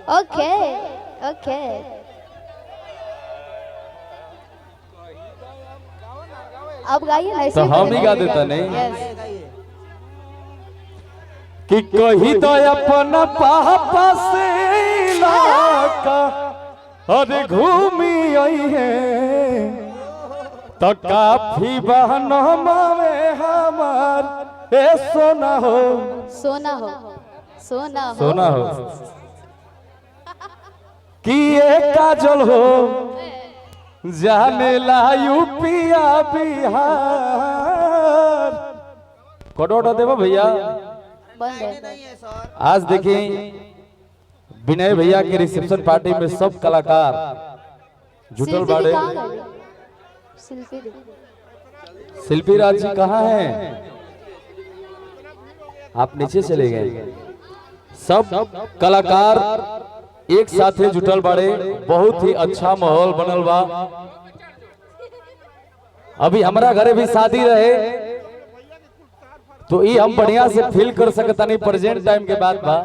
ओके ओके अब गाइए ना, तो हम ही गा देता नहीं कि कही तो अपना पापा से इलाका अरे घूमी आई है तो काफी बहन मावे हमार ए सोना हो सोना हो सोना हो सोना हो कि ये काजल हो जाने ला यूपिया बिहार कोडोडो देवा भैया। आज देखिए विनय भैया के रिसेप्शन पार्टी में सब कलाकार जुटल बाड़े। शिल्पी राज जी कहाँ हैं? आप नीचे चले गए। सब कलाकार एक साथे जुटल बाड़े, बहुत ही अच्छा माहौल बनल बा। अभी हमारा घरे भी शादी रहे तो ये हम बढ़िया से फील कर सकता नहीं प्रेजेंट टाइम के बाद बा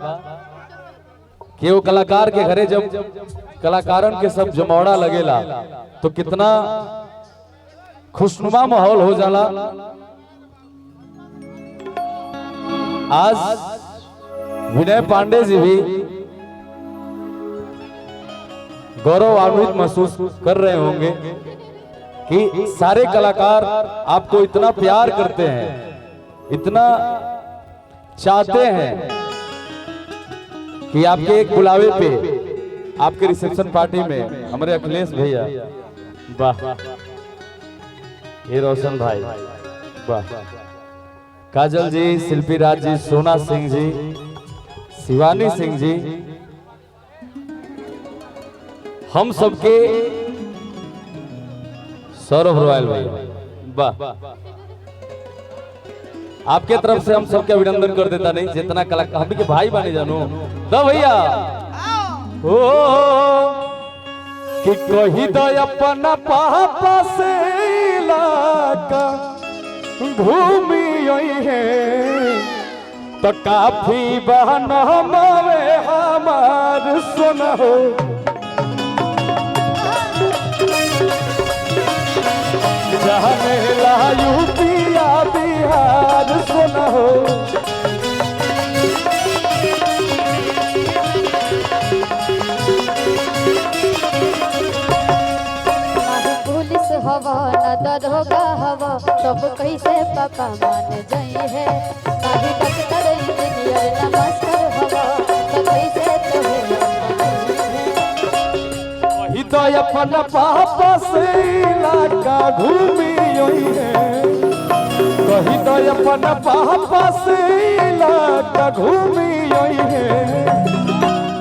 कि वो कलाकार के घरे जब कलाकारन के सब जमौड़ा लगेला तो कितना खुशनुमा माहौल हो जाला। आज विनय पांडे जी भी गौरवान्वित महसूस कर रहे होंगे कि सारे कलाकार आपको इतना प्यार करते हैं, इतना चाहते हैं कि आपके एक बुलावे पे आपके रिसेप्शन पार्टी में हमारे अखिलेश भैया, वाह, ये रोशन भाई, वाह, काजल जी, शिल्पी राज जी, सोना सिंह जी, शिवानी सिंह जी, हम सबके सौरभ रॉयल भाई, वाह, आपके तरफ से हम सबके अभिनंदन कर देता नहीं जितना कलाकार हम के भाई बने जानो दो भैया ओ कि कही दो अपना पापा से इलाका घूमी आई है तो काफी बहन हमारे हमार सुना हो जाने ला यूपिया बिहार सुना हो। पुलिस हवा न दरोगा हवा तब कैसे पापा मान जाई है, काहे डॉक्टर इंजीनियर न मास्टर हवा तो कैसे वही तो अपना पापा से इलाका घूमी आई है, कही तो अपना पापा से इलाका घूमी आई है,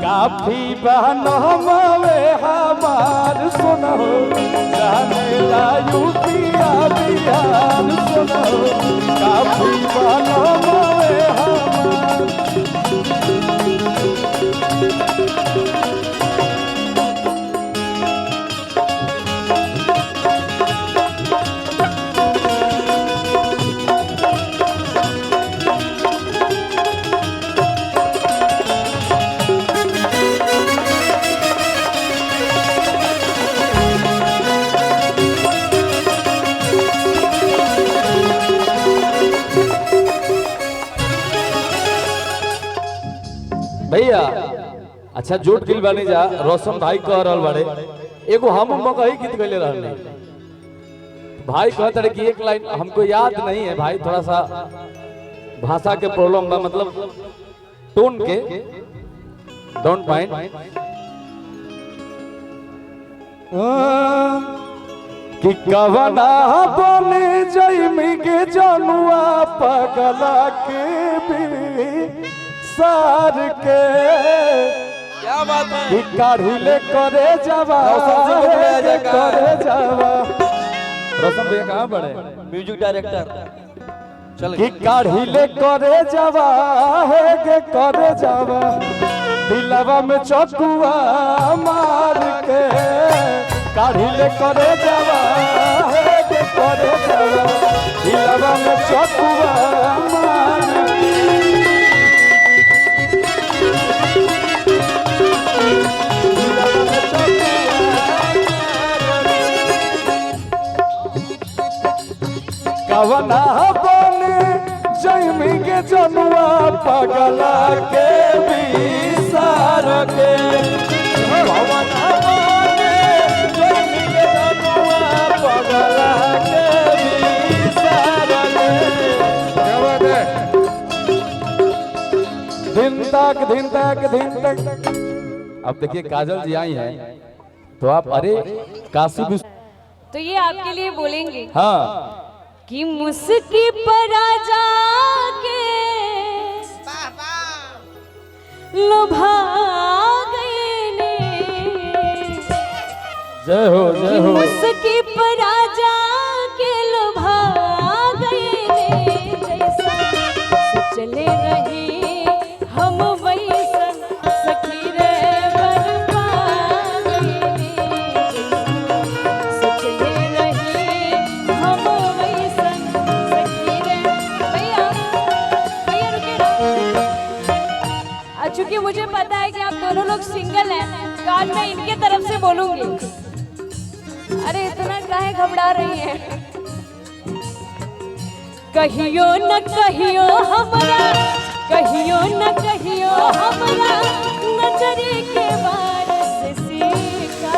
काफी बहन हमारे हमार सुना हो, जाने ला यूपिया बिहार सुना हो, काफी बहन हमारे हमार। भैया अच्छा जोट गिल बने जा रोशन भाई कह रहल बाड़े एगो हम मकई गीत गइले रहने भाई कहत रहे कि एक लाइन हमको याद नहीं है भाई, थोड़ा सा भाषा के प्रॉब्लम बा, मतलब टोन के डोंट माइंड। कि कवना बने जइमी के जनुआ पगला के भी सार के क्या बात है कि काढ़िले करे जावा करे जावा। रोशन भैया कहाँ पड़े म्यूजिक डायरेक्टर चल कि काढ़िले करे जावा है के करे जावा, दिलवा में चकुआ मार के काढ़िले करे जावा है के करे जावा, दिलवा में चकुआ मार के। कवना बने जैमी के जनुआ पगला के विसार के कवना बने जैमी के जनुआ पगला के विसार के। क्या बात है? दिन तक अब देखिए काजल जी आई हैं तो आप अरे काशी विश्व तो ये आपके लिए बोलेंगे हाँ कि मुस्की पर आ जाके लुभा गए ने जय हो जय कि हो मुस्की पर आ जाके लुभा गए ने जैसा सोचले रही हम वैसन सखी रे बरपा गए ने सोचले रही हम वैसन सखी रे। भैया भैया रुके ना। चूंकि मुझे पता है कि आप दोनों लोग सिंगल हैं तो आज मैं इनके तरफ से बोलूंगी। अरे इतना काहे घबरा रही हैं? कहियो न कहियो हमरा नजरी के बार से सीखा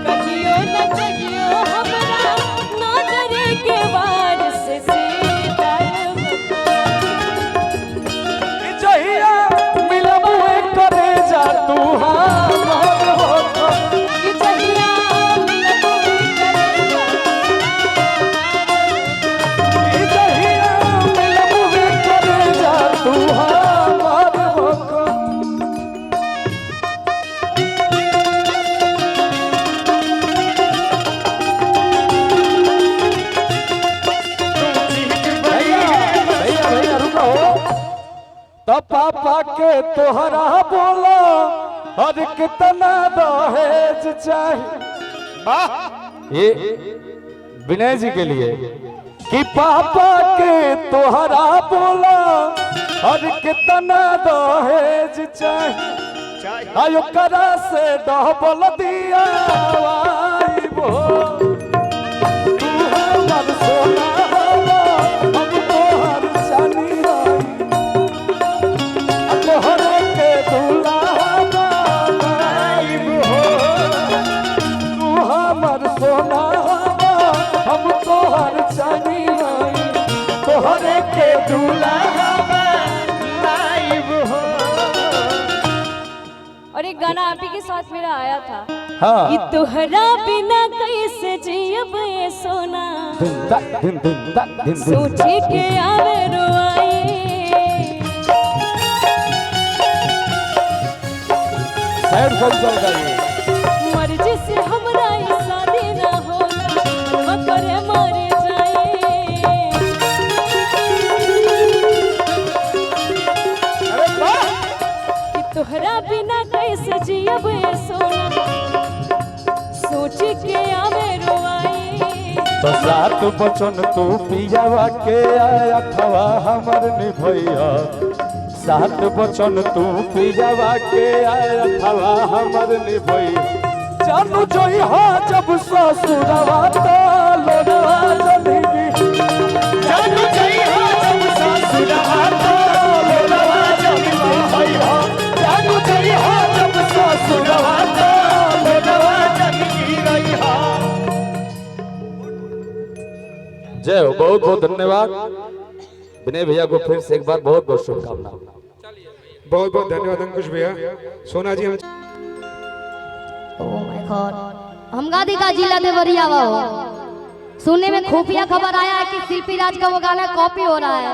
कहियो न कहियो हमरा नजरी के बार से सीखा जहिया मिलब करे जा तू हमार हो कि जहिया मिलब जहिया मिलब करे जा तू हमार हो भैया रुको तो पापा के तोहरा बोला और कितना दहेज चाहिए ये विनय जी के लिए कि पापा के तोहरा बोला और कितना दहेज चाहिए आयो करा से डबल दिया वो तू हमर सोना हवा हम तोहर चानी आई तोहरे के दुल्हा बनाइब हो तू हमर सोना हवा हम तोहर चानी आई तोहरे के दुल्हा बनाइब हो। और एक गाना आप ही के साथ मेरा आया था हाँ कि तोहरा बिना कैसे जियब ये सोना दिन सोची के आवे रोआई सैड सॉन्ग चल रहा है मर्जी से हमरा ई शादी ना होगा करे मर जाए अरे वाह कि तोहरा बिना कैसे जियब ये सोना सोची के आवे रोआई तो सात बचन तू पियावा के अठवा हमर निभैया सात बचन तू पियावा के अठवा हमर निभैया जानू जोई हो जब ससुरवा तो लोडवा जलेगी जानू जोई हो जब ससुरवा तो लोडवा जलेगी भैया जानू जोई हो जब ससुरवा तो लोडवा जलेगी रैया। जय हो बहुत बहुत धन्यवाद विनय भैया को फिर से एक बार बहुत बहुत शुभकामनाएं। बहुत बहुत धन्यवाद अंकुश भैया। सोना जी हम ओ माय गॉड हम गादी का जिला देवरिया हो सुनने में खुफिया खबर आया है कि शिल्पी राज का वो गाना कॉपी हो रहा है।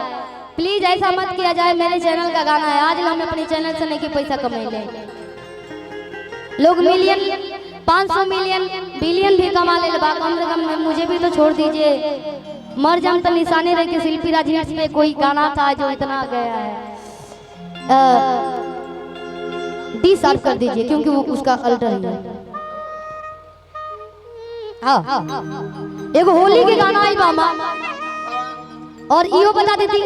प्लीज ऐसा मत किया जाए, मेरे चैनल का गाना है। आज हम अपने चैनल से नहीं कि पैसा कमाए ले लोग मिलियन 500 मिलियन बिलियन भी कमा ले बा कम से कम मुझे भी तो छोड़ दीजिए। मर जाम तो निशाने रह के शिल्पी राज हिट्स में कोई गाना था जो इतना गया है डी साफ कर दीजिए क्योंकि वो उसका अल्टर ही है। हाँ एगो होली के गाना आई बामा और इहो बता देती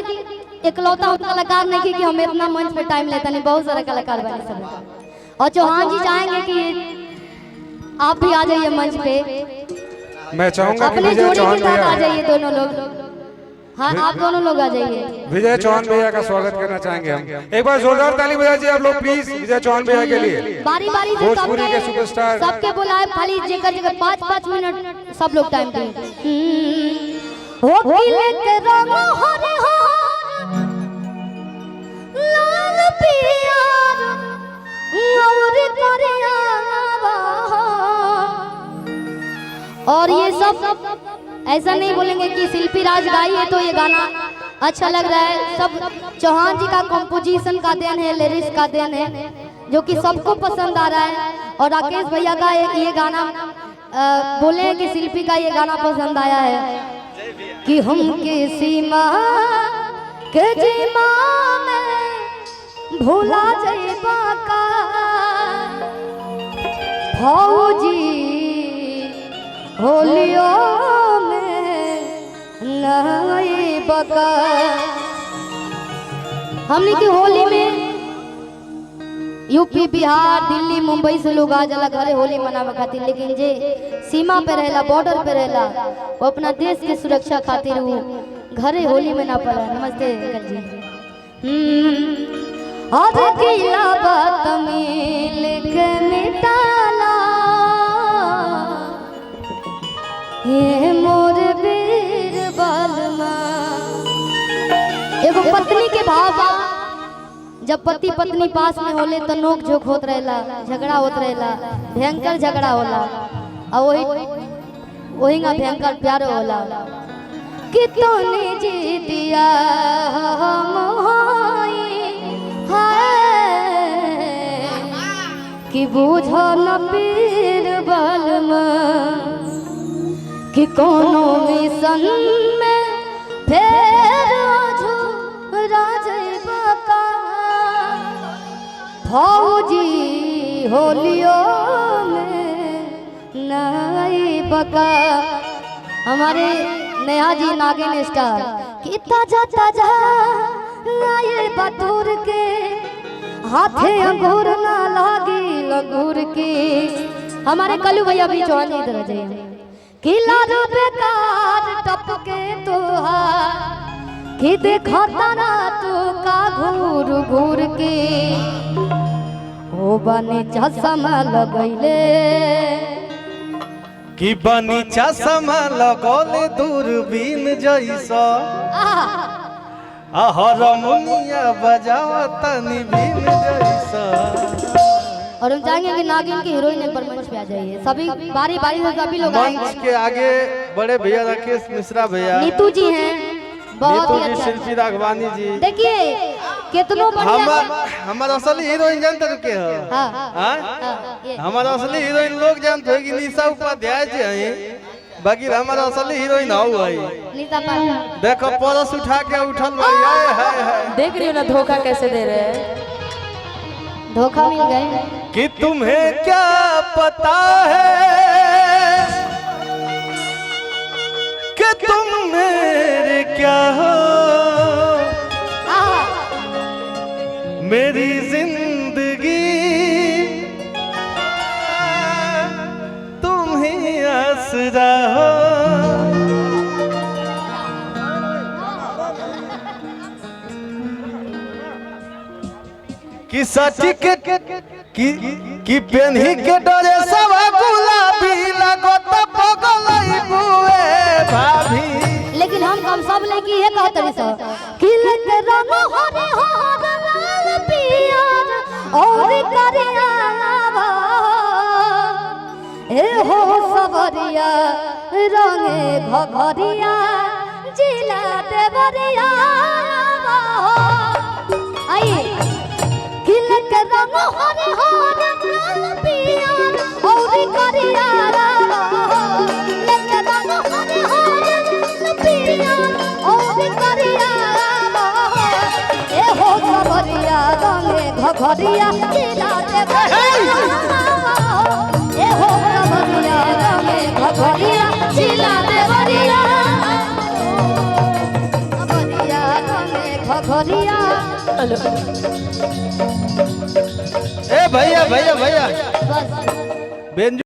इकलौता हम कलाकार नहीं कि हम इतना मंच पे टाइम लेता नहीं, बहुत सारा कलाकार बने सब। और चौहान जी चाहेंगे कि आप भी आ जाइए मंच पे। मैं चाहूंगा कि अपने विजय जोड़ी चौहान के साथ आ भैया जाइए दोनों लोग। हाँ आप दोनों लोग आ जाइए। विजय चौहान भैया का स्वागत करना चाहेंगे हम। एक बार जोरदार ताली बजाइए आप लोग प्लीज विजय चौहान भैया के लिए। बारी बारी से भोजपुरी के सुपरस्टार। सबके बुलाए, खाली जगह जगह 5-5 मिनट सब लोग टाइम दें। हो किले के रंग हरे हर लाल पियर और करिया। और ये सब ऐसा नहीं बोलेंगे कि शिल्पी राज गाई है तो ये गाना अच्छा लग रहा है। सब चौहान जी का कंपोजिशन का देन है, लिरिक्स का देन है जो कि सबको पसंद आ रहा है। और राकेश भैया का ये गाना बोले हैं कि शिल्पी का ये गाना पसंद आया है कि हम के सीमा के जीमा में भूला जाइबा का फौजी होलियो में नहीं बका। हमने की होली में यूपी बिहार दिल्ली मुंबई से लोग आ जाला घरे होली मनावे खातिर, लेकिन जे सीमा पे रहेला बॉर्डर पे रहेला वो अपना देश के सुरक्षा खातिर वो घरे होली मना पड़ा। नमस्ते अंकल जी। आज किला बात मिल के मिटाला ये मोर वीर बलमा। एगो पत्नी के भाव जब पति पत्नी पास में होले तो नोक झोंक होत रहेला, झगड़ा होत रहेला, भयंकर झगड़ा होला और वही ना भयंकर प्यार होला। कि तूने जी दिया कि बूझो न पीर बलमा कि कोनो मिशन में फेर का फौजी होलियो में नहीं बका। हमारे नया जी नागिन स्टार कि ताजा ताजा आए बतूर के हाथे अंगूर ना लागी लगूर के। हमारे कलू भैया भी चौहान इधर आ जाइए। किला रो बेकार टपके तुहार कि देखा तारा तू का घूर घूर के ओ बने चश्मा लगैले कि बनी चश्मा लगौले दूरबीन जैसा हारमोनिया बजावता निबीन जैसा। और हम चाहेंगे कि नागिन की हीरोइन एक बार मंच पे आ जाइए। सभी बारी बारी से सभी लोग मंच के आगे बड़े भैया राकेश मिश्रा भैया, नीतू जी हैं, बहुत ही अच्छा। शिल्पी राघवानी जी, देखिए कितनों हमारा असली हीरोइन जानते हो के हो? हमारा असली हीरोइन लोग जानते हो कि निशा उपाध्याय जी हैं, बाकी हमारा असली हीरोइन हूँ है निशा पांडे। देखो परस उठा के उठल है। देख रही हो ना धोखा कैसे दे रहे हैं। धोखा मिल गए कि तुम्हें क्या पता है कि तुम मेरे क्या हो, मेरी जिंदगी तुम ही आसरा हो। कि सच कि पेन्ही के डरे सब गुलाबी लगत पगलई बुए भाभी। लेकिन हम सब लेके ये कहत रही सब कि लग रंग हरे हर लाल पियर और करिया ए हो सबरिया रंगे घघरिया जिला देवरिया। आइए किलक रंग हरे हर लाल पियर और करिया किलक रंग हरे हर लाल पियर और करिया ए हो सबरिया रंगे घघरिया जिला देवरिया। ए हो सबरिया रंगे घघरिया जिला देवरिया। सबरिया रंगे घघरिया। ए भैया भैया भैया बस बेंजू